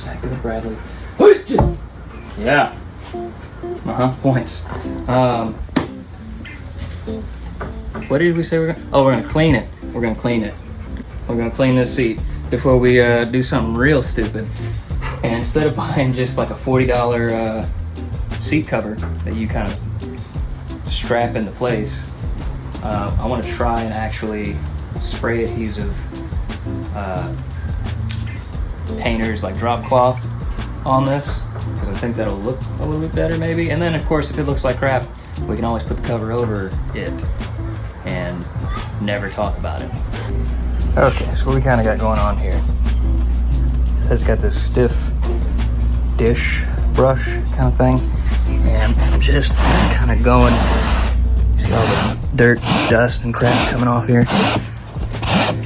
Stack with Bradley. Yeah. Points. What did we say we're gonna? Oh, we're gonna clean it. We're gonna clean it. We're gonna clean this seat before we do something real stupid. And instead of buying just like a $40 seat cover that you kind of strap into place, I want to try and actually spray adhesive painters like drop cloth on this, because I think that'll look a little bit better maybe. And then of course if it looks like crap, we can always put the cover over it and never talk about it. Okay, so what we kind of got going on here. So it's got this stiff dish brush kind of thing, and I'm just kind of going, see all the dirt, dust, and crap coming off here,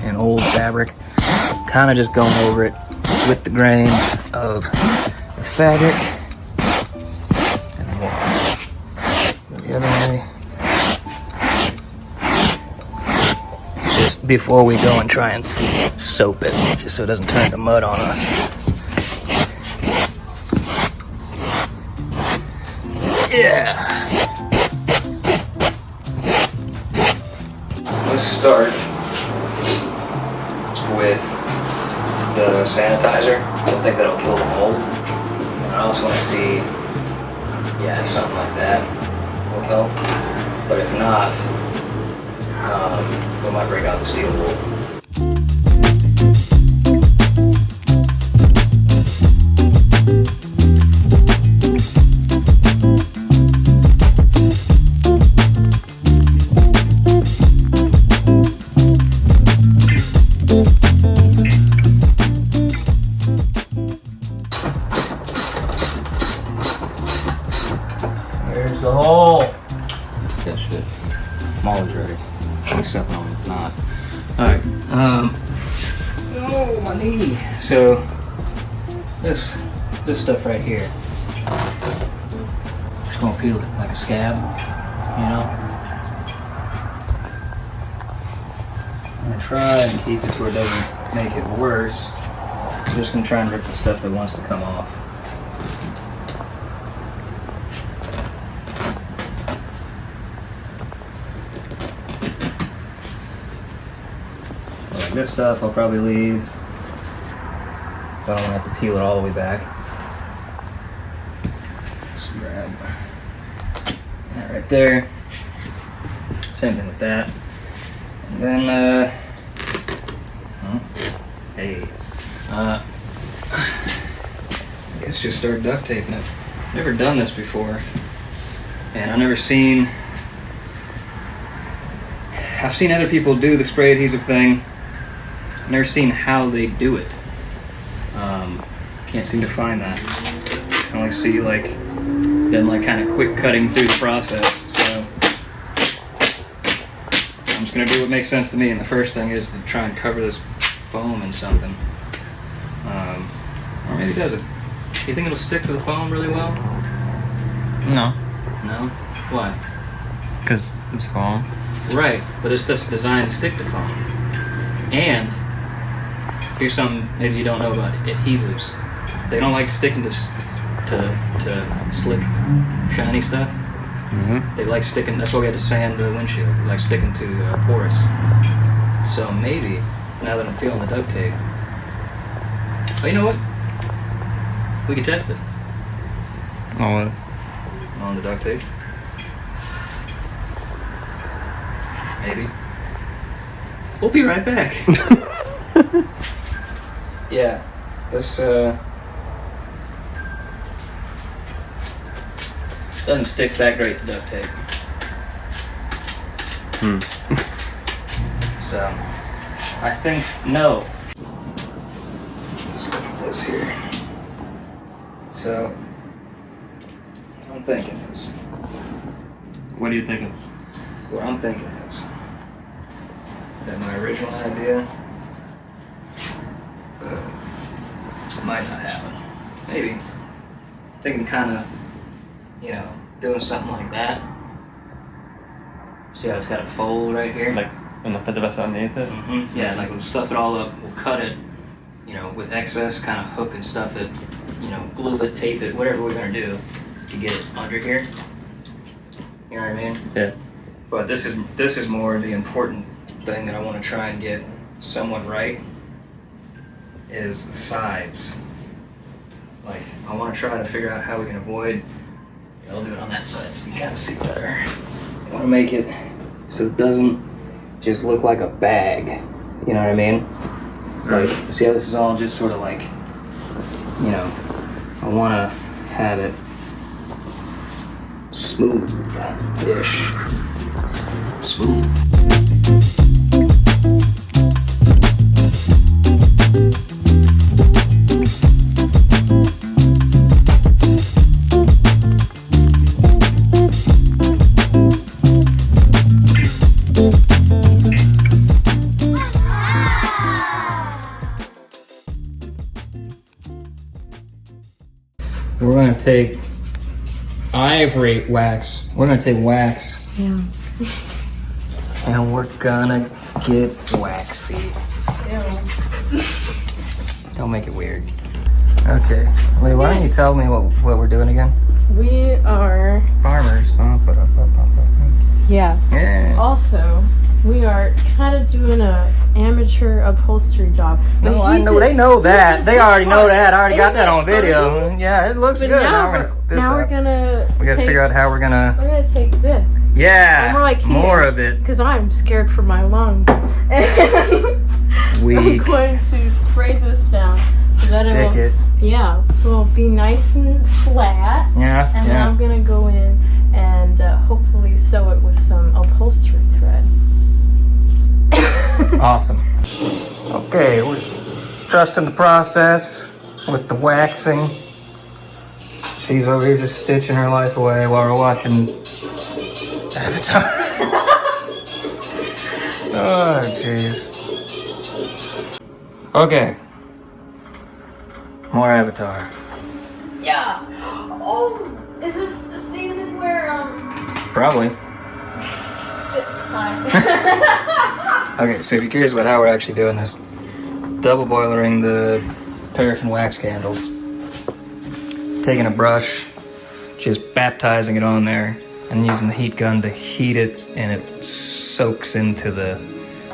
and old fabric, kind of just going over it with the grain of the fabric, and then we'll go the other way, just before we go and try and soap it, just so it doesn't turn to mud on us. Yeah. Let's start with the sanitizer. I don't think that'll kill the mold. And I also want to see, yeah, if something like that will help. But if not, we might break out the steel wool. There's the hole. That shit. I'm always ready. Except on if not. Alright. Oh, my knee. So this stuff right here. Just gonna peel it like a scab, you know? I'm gonna try and keep it to where it doesn't make it worse. I'm just gonna try and rip the stuff that wants to come off. This stuff I'll probably leave, so I don't have to peel it all the way back. Just grab that right there. Same thing with that. And then, I guess just start duct taping it. Never done this before, and I've seen other people do the spray adhesive thing. I've never seen how they do it. Can't seem to find that. I only see like them like kind of quick cutting through the process. So I'm just gonna do what makes sense to me, and the first thing is to try and cover this foam in something. Or maybe it doesn't. You think it'll stick to the foam really well? No. No? Why? Because it's foam. Right, but this stuff's designed to stick to foam. And here's something maybe you don't know about adhesives. They don't like sticking to slick, shiny stuff. Mm-hmm. They like sticking, that's why we had to sand the windshield. They like sticking to porous. So maybe, now that I'm feeling the duct tape, oh, you know what? We could test it. On what? On the duct tape. Maybe. We'll be right back. Yeah, this doesn't stick that great to duct tape. So, I think no. Let's look at this here. So, I'm thinking is. What are you thinking? What I'm thinking is that my original idea might not happen. Maybe. Thinking kind of, doing something like that. See how it's got a fold right here? Like, on the put the rest underneath it? Mm-hmm. Yeah, like we'll stuff it all up, we'll cut it, you know, with excess, kind of hook and stuff it, you know, glue it, tape it, whatever we're gonna do to get it under here. You know what I mean? Yeah. But this is more the important thing that I want to try and get somewhat right is the sides. Like, I want to try to figure out how we can avoid. I'll do it on that side so you kind of see better. I want to make it so it doesn't just look like a bag. You know what I mean? Like, see how this is all just sort of like, you know, I want to have it smooth-ish. Smooth. We're going to take ivory wax. We're going to take wax. Yeah. And we're gonna get waxy. Ew. Don't make it weird. Okay. Wait, why don't you tell me what we're doing again? We are. Farmers. Yeah. Yeah. Also, we are kind of doing a amateur upholstery job. But No, I know. did- They know that. They already know that. I already got Isn't that on it video. funny? Yeah, it looks But good. now, we're gonna this now we're up. gonna. We gotta figure out how we're gonna. We're gonna take this. Yeah. More like more of it. Because I'm scared for my lungs. I'm Weak. going to spray this down. So that Stick it. Yeah, so it'll be nice and flat. Yeah. And then Yeah. I'm gonna go in and hopefully sew it with some upholstery thread. Awesome. Okay, we're trusting the process with the waxing. She's over here just stitching her life away while we're watching Avatar. Oh, jeez. Okay. More Avatar. Yeah. Oh, is this the season where Probably. Okay, so if you're curious about how we're actually doing this, double boiling the paraffin wax candles, taking a brush, just baptizing it on there, and using the heat gun to heat it, and it soaks into the,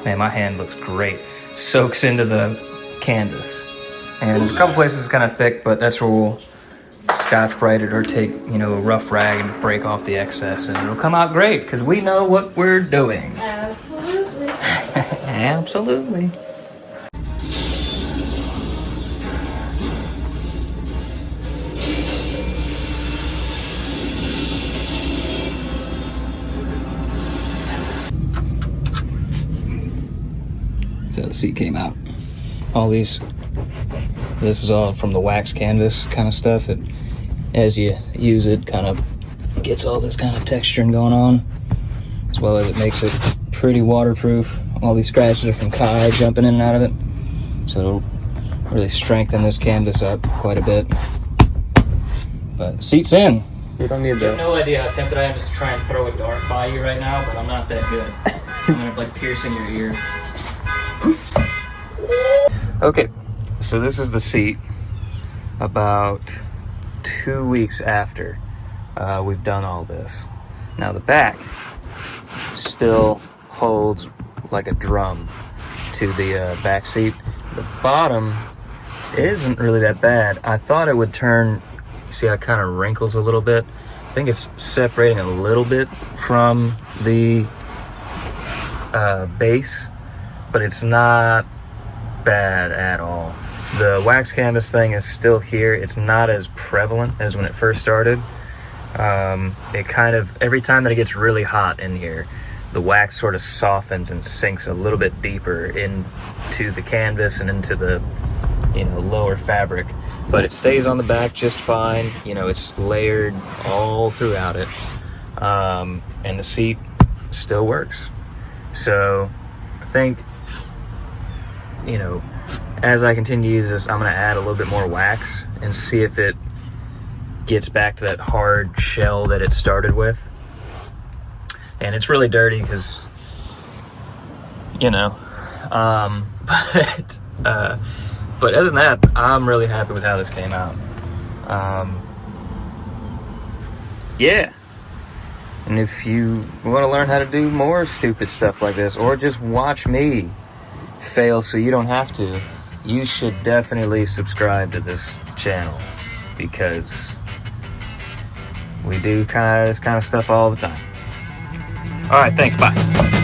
man, my hand looks great, soaks into the canvas. And there's a couple places it's kind of thick, but that's where we'll Scotch-Brite it or take, you know, a rough rag and break off the excess, and it'll come out great, because we know what we're doing. Absolutely. Absolutely. So the seat came out. All these, this is all from the wax canvas kind of stuff. It, as you use it, kind of gets all this kind of texturing going on, as well as it makes it pretty waterproof. All these scratches are from Kai jumping in and out of it, so it'll really strengthen this canvas up quite a bit. But seat's in. You don't need You have that. no idea how tempted I am just to try and throw a dart by you right now, but I'm not that good. I'm gonna like pierce in your ear. Okay, so this is the seat about 2 weeks after we've done all this. Now the back still holds like a drum to the back seat. The bottom isn't really that bad. I thought it would turn, see how it kind of wrinkles a little bit. I think it's separating a little bit from the base, but it's not bad at all. The wax canvas thing is still here. It's not as prevalent as when it first started. It kind of, every time that it gets really hot in here, the wax sort of softens and sinks a little bit deeper into the canvas and into the, you know, lower fabric. But it stays on the back just fine. You know, it's layered all throughout it. And the seat still works. So I think, you know, as I continue to use this, I'm going to add a little bit more wax and see if it gets back to that hard shell that it started with. And it's really dirty because, but But other than that, I'm really happy with how this came out. Yeah. And if you want to learn how to do more stupid stuff like this, or just watch me fail so you don't have to, you should definitely subscribe to this channel, because we do this kind of stuff all the time. All right, thanks, bye.